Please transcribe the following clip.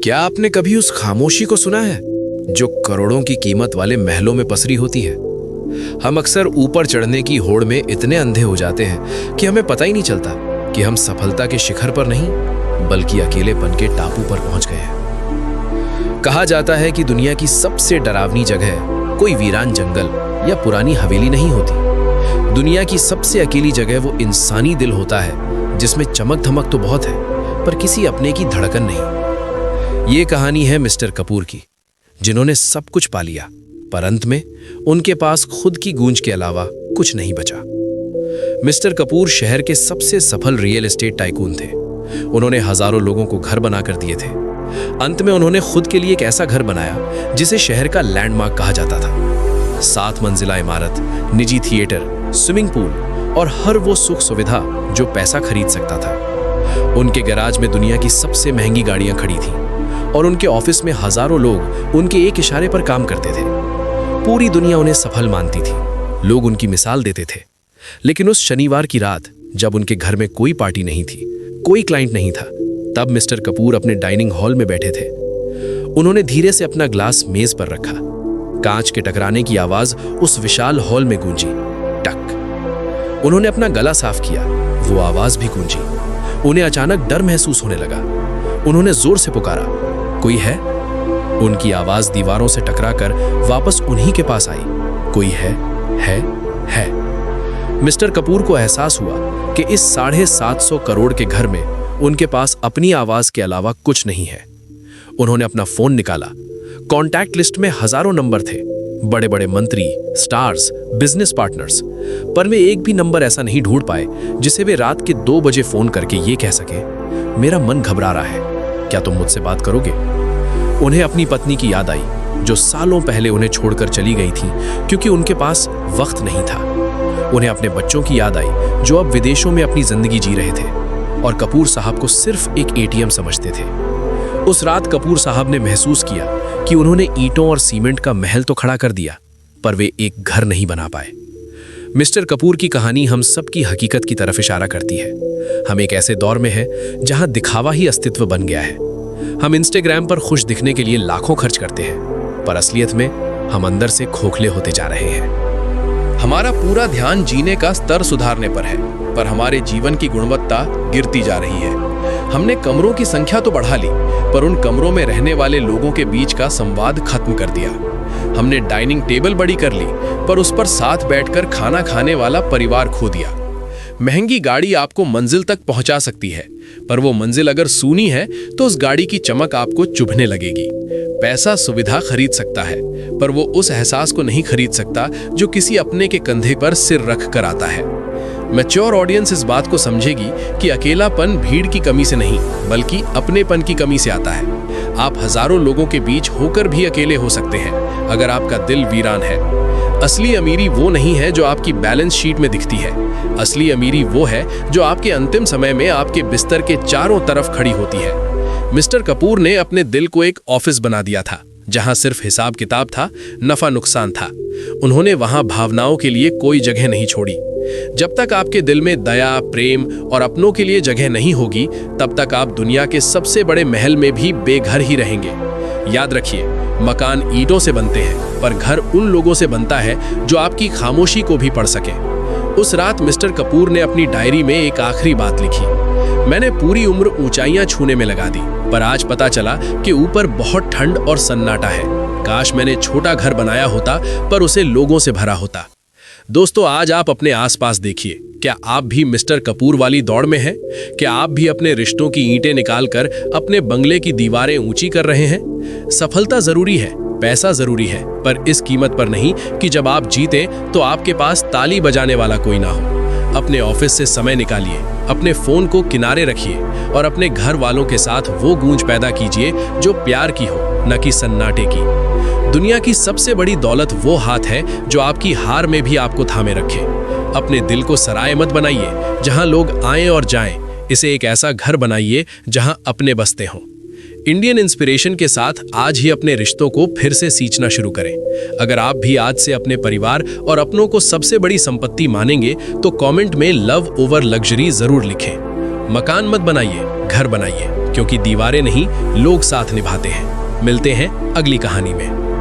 क्या आपने कभी उस खामोशी को सुना है जो करोड़ों की कीमत वाले महलों में पसरी होती है? हम अक्सर ऊपर चढ़ने की होड़ में इतने अंधे हो जाते हैं कि हमें पता ही नहीं चलता कि हम सफलता के शिखर पर नहीं बल्कि अकेलेपन के टापू पर पहुंच गए हैं। कहा जाता है कि दुनिया की सबसे डरावनी जगह कोई वीरान जंगल या पुरानी हवेली नहीं होती। दुनिया की सबसे अकेली जगह वो इंसानी दिल होता है जिसमें चमक धमक तो बहुत है पर किसी अपने की धड़कन नहीं। ये कहानी है मिस्टर कपूर की, जिन्होंने सब कुछ पा लिया पर अंत में उनके पास खुद की गूंज के अलावा कुछ नहीं बचा। मिस्टर कपूर शहर के सबसे सफल रियल एस्टेट टाइकून थे। उन्होंने हजारों लोगों को घर बनाकर दिए थे। अंत में उन्होंने खुद के लिए एक ऐसा घर बनाया जिसे शहर का लैंडमार्क कहा जाता था। 7 मंजिला इमारत, निजी थिएटर, स्विमिंग पूल और हर वो सुख सुविधा जो पैसा खरीद सकता था। उनके गैराज में दुनिया की सबसे महंगी गाड़ियां खड़ी थीं और उनके ऑफिस में हजारों लोग उनके एक इशारे पर काम करते थे। पूरी दुनिया उन्हें सफल मानती थी, लोग उनकी मिसाल देते थे। लेकिन उस शनिवार की रात जब उनके घर में कोई पार्टी नहीं थी, कोई क्लाइंट नहीं था, तब मिस्टर कपूर अपने डाइनिंग हॉल में बैठे थे। उन्होंने धीरे से अपना ग्लास मेज पर रखा। कांच के टकराने की आवाज उस विशाल हॉल में गूंजी, टक। उन्होंने अपना गला साफ किया, वो आवाज भी गूंजी। उन्हें अचानक डर महसूस होने लगा। उन्होंने जोर से पुकारा, कोई है? उनकी आवाज दीवारों से टकराकर वापस उन्हीं के पास आई, कोई है। मिस्टर कपूर को एहसास हुआ कि इस 750 करोड़ के घर में उनके पास अपनी आवाज के अलावा कुछ नहीं है। उन्होंने अपना फोन निकाला। कॉन्टैक्ट लिस्ट में हजारों नंबर थे, बड़े बड़े मंत्री, स्टार्स, बिजनेस पार्टनर्स, पर वे एक भी नंबर ऐसा नहीं ढूंढ पाए जिसे वे रात के 2 बजे फोन करके ये कह सके, मेरा मन घबरा रहा है, क्या तुम मुझसे बात करोगे? उन्हें अपनी पत्नी की याद आई जो सालों पहले उन्हें छोड़कर चली गई थी क्योंकि उनके पास वक्त नहीं था। उन्हें अपने बच्चों की याद आई जो अब विदेशों में अपनी जिंदगी जी रहे थे और कपूर साहब को सिर्फ एक एटीएम समझते थे। उस रात कपूर साहब ने महसूस किया कि उन्होंने ईंटों और सीमेंट का महल तो खड़ा कर दिया पर वे एक घर नहीं बना पाए। मिस्टर कपूर की कहानी हम सबकी हकीकत की तरफ इशारा करती है। हम एक ऐसे दौर में हैं जहां दिखावा ही अस्तित्व बन गया है। हम इंस्टाग्राम पर खुश दिखने के लिए लाखों खर्च करते हैं पर असलियत में हम अंदर से खोखले होते जा रहे हैं। हमारा पूरा ध्यान जीने का स्तर सुधारने पर है पर हमारे जीवन की गुणवत्ता गिरती जा रही है। हमने कमरों की संख्या तो बढ़ा ली पर उन कमरों में रहने वाले लोगों के बीच का संवाद खत्म कर दिया। हमने डाइनिंग टेबल बड़ी कर ली पर उस पर साथ बैठकर खाना खाने वाला परिवार खो दिया। महंगी गाड़ी आपको मंजिल तक पहुंचा सकती है पर वो मंजिल अगर सूनी है तो उस गाड़ी की चमक आपको चुभने लगेगी। पैसा सुविधा खरीद सकता है पर वो उस एहसास को नहीं खरीद सकता जो किसी अपने के कंधे पर सिर रख कर आता है। मैच्योर ऑडियंस इस बात को समझेगी कि अकेलापन भीड़ की कमी से नहीं बल्कि अपनेपन की कमी से आता है। आप हजारों लोगों के बीच होकर भी अकेले हो सकते हैं अगर आपका दिल वीरान है। असली अमीरी वो नहीं है जो आपकी बैलेंस शीट में दिखती है। असली अमीरी वो है जो आपके अंतिम समय में आपके बिस्तर के चारों तरफ खड़ी होती है। मिस्टर कपूर ने अपने दिल को एक ऑफिस बना दिया था जहां सिर्फ हिसाब किताब था, नफा नुकसान था। उन्होंने वहां भावनाओं के लिए कोई जगह नहीं छोड़ी। जब तक आपके दिल में दया, प्रेम और अपनों के लिए जगह नहीं होगी तब तक आप दुनिया के सबसे बड़े महल में भी बेघर ही रहेंगे। याद रखिए, मकान ईंटों से बनते हैं पर घर उन लोगों से बनता है जो आपकी खामोशी को भी पढ़ सके। उस रात मिस्टर कपूर ने अपनी डायरी में एक आखिरी बात लिखी, मैंने पूरी उम्र ऊंचाइयां छूने में लगा दी पर आज पता चला कि ऊपर बहुत ठंड और सन्नाटा है। काश मैंने छोटा घर बनाया होता पर उसे लोगों से भरा होता। दोस्तों, आज आप अपने आसपास देखिए, क्या आप भी मिस्टर कपूर वाली दौड़ में हैं? क्या आप भी अपने रिश्तों की ईंटें निकालकर अपने बंगले की दीवारें ऊंची कर रहे हैं? सफलता जरूरी है, पैसा जरूरी है पर इस कीमत पर नहीं कि जब आप जीते तो आपके पास ताली बजाने वाला कोई ना हो। अपने ऑफिस से समय निकालिए, अपने फोन को किनारे रखिए और अपने घर वालों के साथ वो गूंज पैदा कीजिए जो प्यार की हो, न कि सन्नाटे की। दुनिया की सबसे बड़ी दौलत वो हाथ है जो आपकी हार में भी आपको थामे रखे। अपने दिल को सराय मत बनाइए जहां लोग आएं और जाएं। इसे एक ऐसा घर बनाइए जहां अपने बसते हों। इंडियन इंस्पिरेशन के साथ आज ही अपने रिश्तों को फिर से सींचना शुरू करें। अगर आप भी आज से अपने परिवार और अपनों को सबसे बड़ी संपत्ति मानेंगे तो कमेंट में लव ओवर लग्जरी जरूर लिखें। मकान मत बनाइए, घर बनाइए। क्योंकि दीवारें नहीं, लोग साथ निभाते हैं। मिलते हैं अगली कहानी में।